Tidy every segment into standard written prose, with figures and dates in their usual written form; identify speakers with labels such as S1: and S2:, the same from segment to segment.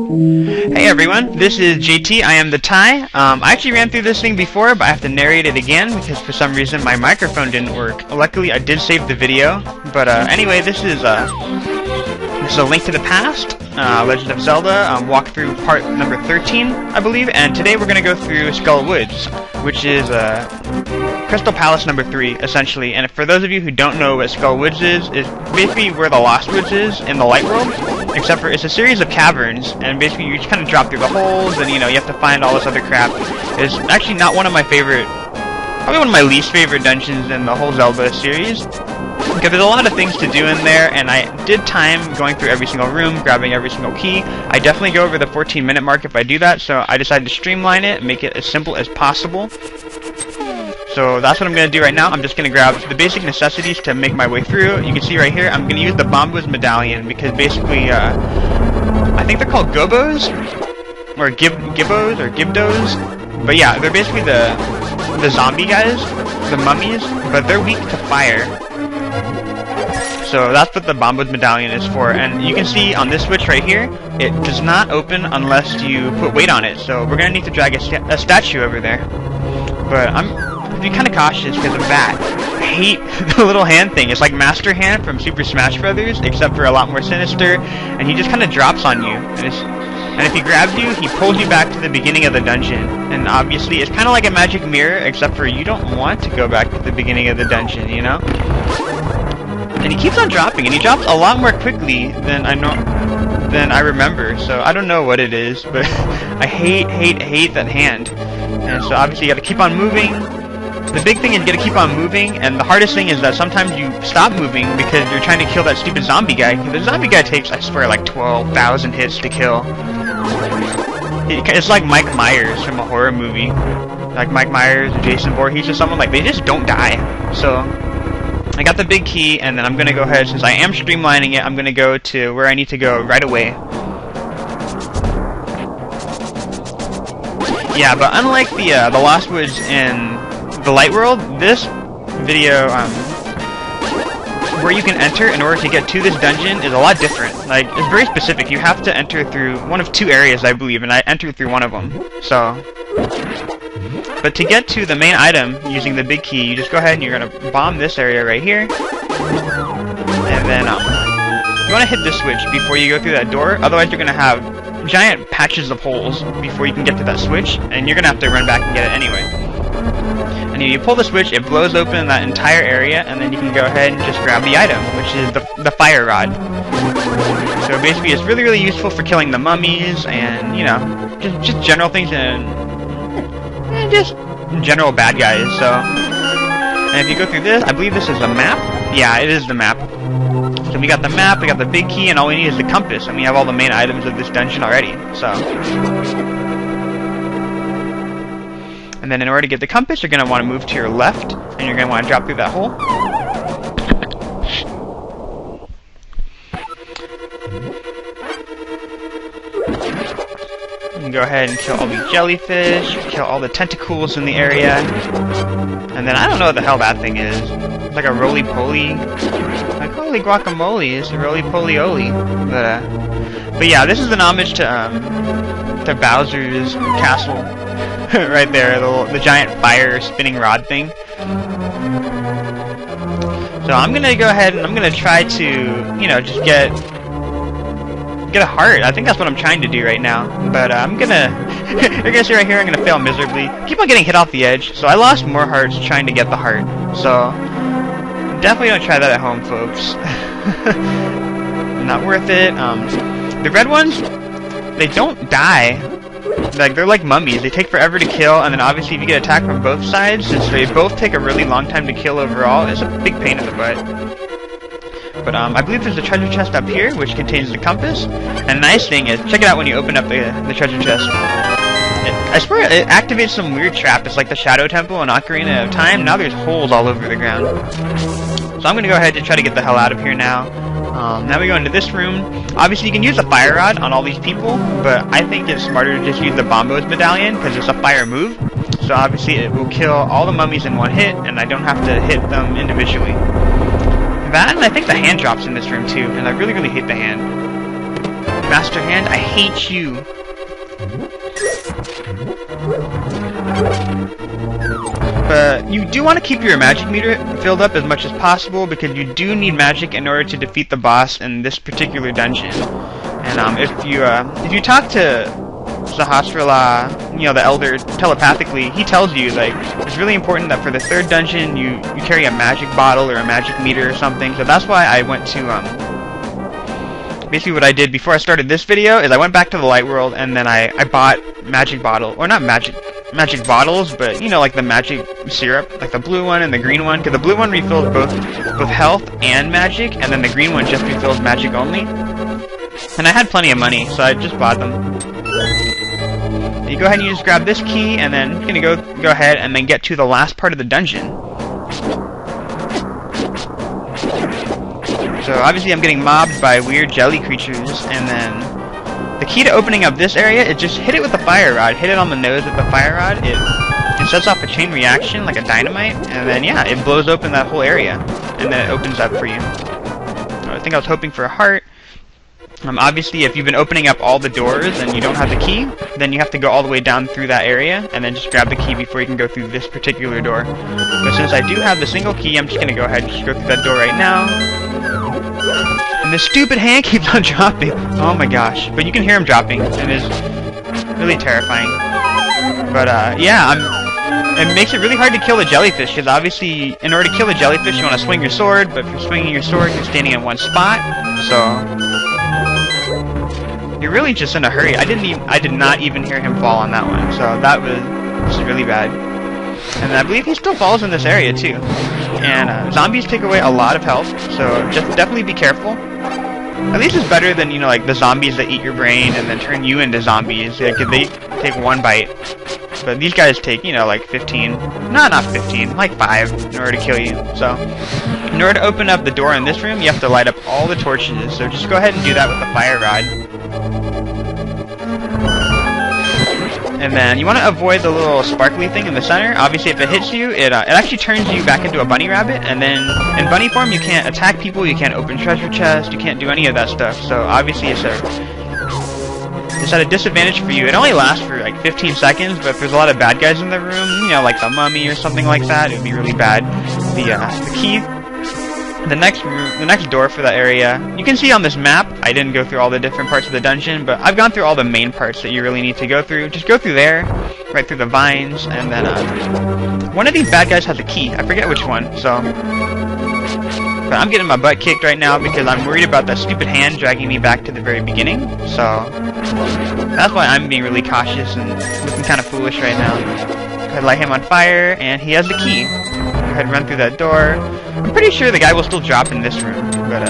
S1: Hey everyone, this is JT, I am the Thai. I actually ran through this thing before, but I have to narrate it again because for some reason my microphone didn't work. Luckily I did save the video, but anyway, this is a Link to the Past, Legend of Zelda, walkthrough part number 13, I believe, and today we're going to go through Skull Woods, which is Crystal Palace number 3, essentially. And for those of you who don't know what Skull Woods is basically where the Lost Woods is in the Light World, except for it's a series of caverns, and basically you just kind of drop through the holes, and you know, you have to find all this other crap. It's actually not one of my favorite, probably one of my least favorite dungeons in the whole Zelda series, because there's a lot of things to do in there, and I did time going through every single room, grabbing every single key. I definitely go over the 14-minute mark if I do that, so I decided to streamline it and make it as simple as possible. So that's what I'm going to do right now. I'm just going to grab the basic necessities to make my way through. You can see right here, I'm going to use the Bombo's Medallion, because basically, I think they're called Gobos, or Gibbos, or Gibdos. But yeah, they're basically the zombie guys, the mummies, but they're weak to fire. So that's what the Bombo's Medallion is for, and you can see on this switch right here, it does not open unless you put weight on it, so we're going to need to drag a statue over there. But I'm be kind of cautious because of that. I hate the little hand thing. It's like Master Hand from Super Smash Brothers, except for a lot more sinister, and he just kind of drops on you. And if he grabs you, he pulls you back to the beginning of the dungeon. And obviously, it's kind of like a magic mirror, except for you don't want to go back to the beginning of the dungeon, you know? And he keeps on dropping, and he drops a lot more quickly than I remember, so I don't know what it is, but I hate that hand. And so obviously you gotta keep on moving. The big thing is you gotta keep on moving, and the hardest thing is that sometimes you stop moving because you're trying to kill that stupid zombie guy. The zombie guy takes, I swear, like 12,000 hits to kill. It's like Mike Myers from a horror movie. Like Mike Myers or Jason Voorhees or someone, like they just don't die. So I got the big key, and then I'm gonna go ahead, since I am streamlining it, I'm gonna go to where I need to go right away. Yeah, but unlike the Lost Woods in the Light World, this video, where you can enter in order to get to this dungeon is a lot different. Like, it's very specific. You have to enter through one of 2 areas, I believe, and I entered through one of them. So, but to get to the main item using the big key, you just go ahead and you're gonna bomb this area right here, and then you want to hit this switch before you go through that door. Otherwise, you're gonna have giant patches of holes before you can get to that switch, and you're gonna have to run back and get it anyway. And you pull the switch, it blows open that entire area, and then you can go ahead and just grab the item, which is the fire rod. So basically, it's really useful for killing the mummies, and you know, just general things, and just general bad guys. So, and if you go through this, I believe this is the map. Yeah, it is the map. So we got the map, we got the big key, and all we need is the compass, and we have all the main items of this dungeon already. So, and then in order to get the compass, you're going to want to move to your left, and you're going to want to drop through that hole. You can go ahead and kill all the jellyfish, kill all the tentacles in the area, and then I don't know what the hell that thing is. It's like a roly-poly. Like, holy guacamole, it's a roly-poly-oly. But yeah, this is an homage to Bowser's castle. Right there, the giant fire spinning rod thing. So I'm gonna go ahead and I'm gonna try to, you know, just get a heart. I think that's what I'm trying to do right now. But I'm gonna, you're gonna see right here, I'm gonna fail miserably. Keep on getting hit off the edge. So I lost more hearts trying to get the heart. So definitely don't try that at home, folks. Not worth it. The red ones, they don't die. Like, they're like mummies. They take forever to kill, and then obviously if you get attacked from both sides, since they both take a really long time to kill overall, it's a big pain in the butt. But I believe there's a treasure chest up here, which contains the compass. And the nice thing is, check it out when you open up the treasure chest. I swear it activates some weird trap. It's like the Shadow Temple in Ocarina of Time. Now there's holes all over the ground. So I'm going to go ahead and try to get the hell out of here now. Now we go into this room. Obviously you can use a fire rod on all these people, but I think it's smarter to just use the Bombo's Medallion, because it's a fire move. So obviously it will kill all the mummies in one hit, and I don't have to hit them individually. That, and I think the hand drops in this room too, and I really hate the hand. Master Hand, I hate you. But you do want to keep your magic meter filled up as much as possible because you do need magic in order to defeat the boss in this particular dungeon. And if you talk to Sahasrara, the elder, telepathically, he tells you like it's really important that for the third dungeon you carry a magic bottle or a magic meter or something. So that's why I went to basically what I did before I started this video is I went back to the light world and then I bought magic bottle, or not magic bottles, but like the magic syrup, like the blue one and the green one, because the blue one refills both health and magic, and then the green one just refills magic only. And I had plenty of money, so I just bought them. You go ahead and you just grab this key, and then you're gonna go ahead and then get to the last part of the dungeon. So obviously I'm getting mobbed by weird jelly creatures, and then the key to opening up this area is just hit it with the fire rod. Hit it on the nose with the fire rod. It sets off a chain reaction like a dynamite, and then yeah, it blows open that whole area, and then it opens up for you. I think I was hoping for a heart. Obviously, if you've been opening up all the doors and you don't have the key, then you have to go all the way down through that area and then just grab the key before you can go through this particular door. But since I do have the single key, I'm just going to go ahead and just go through that door right now. And this stupid hand keeps on dropping. Oh my gosh. But you can hear him dropping, and it's really terrifying. But yeah, it makes it really hard to kill the jellyfish, because obviously, in order to kill the jellyfish, you want to swing your sword, but if you're swinging your sword, you're standing in one spot, so you're really just in a hurry. I did not even hear him fall on that one, so that was really bad. And I believe he still falls in this area too. And zombies take away a lot of health, so just definitely be careful. At least it's better than like the zombies that eat your brain and then turn you into zombies. Like, they take one bite, but these guys take like 15. Not 15, like 5 in order to kill you. So in order to open up the door in this room, you have to light up all the torches. So just go ahead and do that with the fire rod. And then you want to avoid the little sparkly thing in the center. Obviously, if it hits you, it actually turns you back into a bunny rabbit. And then in bunny form, you can't attack people, you can't open treasure chests, you can't do any of that stuff. So obviously, it's at a disadvantage for you. It only lasts for like 15 seconds, but if there's a lot of bad guys in the room, like the mummy or something like that, it would be really bad. The key. The next door for that area, you can see on this map, I didn't go through all the different parts of the dungeon, but I've gone through all the main parts that you really need to go through. Just go through there, right through the vines, and then one of these bad guys has a key. I forget which one, so... But I'm getting my butt kicked right now because I'm worried about that stupid hand dragging me back to the very beginning, so... That's why I'm being really cautious and looking kind of foolish right now. Go ahead and light him on fire, and he has the key. Go ahead and run through that door. I'm pretty sure the guy will still drop in this room, but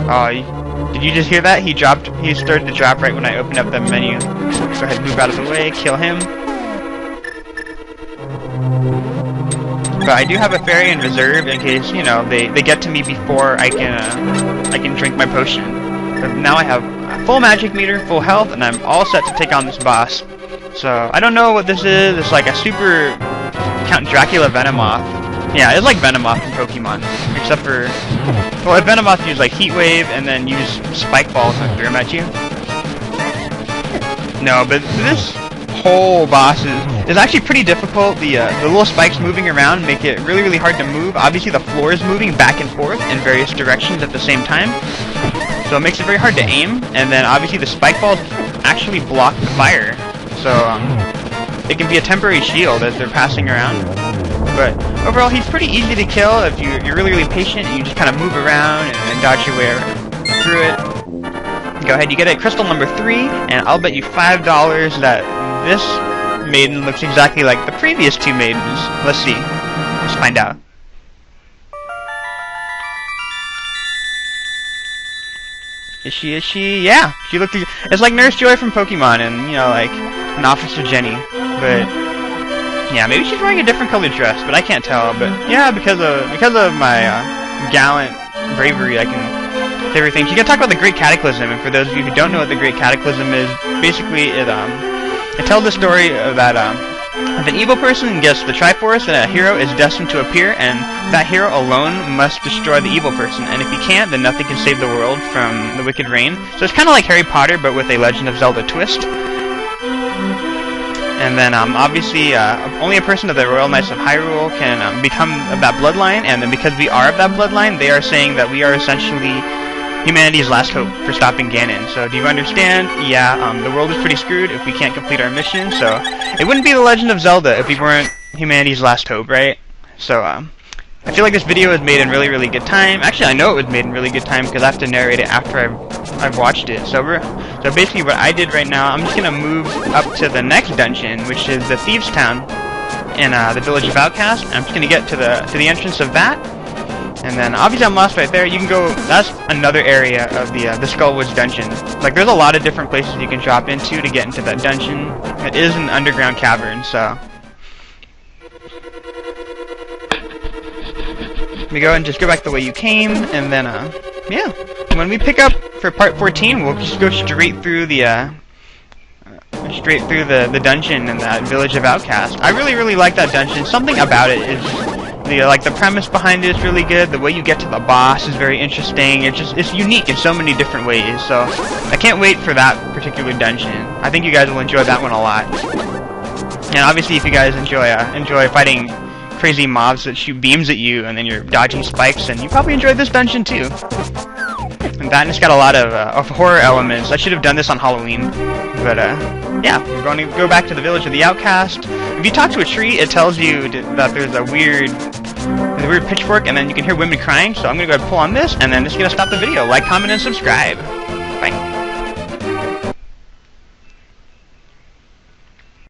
S1: oh, did you just hear that? He started to drop right when I opened up the menu. Go ahead and move out of the way, kill him. But I do have a fairy in reserve in case, they get to me before I can drink my potion. But now I have a full magic meter, full health, and I'm all set to take on this boss. So, I don't know what this is. It's like a super Count Dracula Venomoth. Yeah, it's like Venomoth in Pokemon, except for... Well, if Venomoth used like Heat Wave and then use Spike Balls and throw them at you. No, but this whole boss is actually pretty difficult. The little spikes moving around make it really, really hard to move. Obviously, the floor is moving back and forth in various directions at the same time. So it makes it very hard to aim, and then obviously the Spike Balls actually block the fire. So it can be a temporary shield as they're passing around. But overall, he's pretty easy to kill if you're really, really patient and you just kind of move around and dodge your way through it. Go ahead, you get it, crystal number 3, and I'll bet you $5 that this maiden looks exactly like the previous 2 maidens. Let's see. Let's find out. Is she? Yeah, she looked. It's like Nurse Joy from Pokemon, and like an Officer Jenny. But yeah, maybe she's wearing a different colored dress, but I can't tell. But yeah, because of my gallant bravery, I can say everything. She's gonna talk about the Great Cataclysm, and for those of you who don't know what the Great Cataclysm is, basically it tells the story of that If an evil person gets the Triforce, then a hero is destined to appear, and that hero alone must destroy the evil person. And if he can't, then nothing can save the world from the wicked reign. So it's kind of like Harry Potter, but with a Legend of Zelda twist. And then, obviously, only a person of the Royal Knights of Hyrule can become of that bloodline, and then because we are of that bloodline, they are saying that we are essentially humanity's last hope for stopping Ganon. So, do you understand? Yeah, the world is pretty screwed if we can't complete our mission, so it wouldn't be The Legend of Zelda if we weren't humanity's last hope, right? So, I feel like this video was made in really, really good time. Actually, I know it was made in really good time because I have to narrate it after I've watched it. So basically what I did right now, I'm just going to move up to the next dungeon, which is the Thieves' Town in the Village of Outcast. I'm just going to get to the entrance of that. And then, obviously I'm lost right there. You can go, that's another area of the Skullwoods dungeon. Like, there's a lot of different places you can drop into to get into that dungeon. It is an underground cavern, so we go and just go back the way you came, and then, yeah. When we pick up for part 14, we'll just go straight through the dungeon in that Village of Outcast. I really, really like that dungeon. Something about it is, the premise behind it is really good. The way you get to the boss is very interesting. It's unique in so many different ways. So I can't wait for that particular dungeon. I think you guys will enjoy that one a lot. And obviously, if you guys enjoy fighting crazy mobs that shoot beams at you, and then you're dodging spikes, and you probably enjoyed this dungeon too. And that, and it's got a lot of horror elements. I should have done this on Halloween, but yeah, we're going to go back to the Village of the Outcast. If you talk to a tree, it tells you that there's a weird pitchfork, and then you can hear women crying. So I'm going to go ahead and pull on this, and then it's going to stop the video. Like, comment, and subscribe. Bye.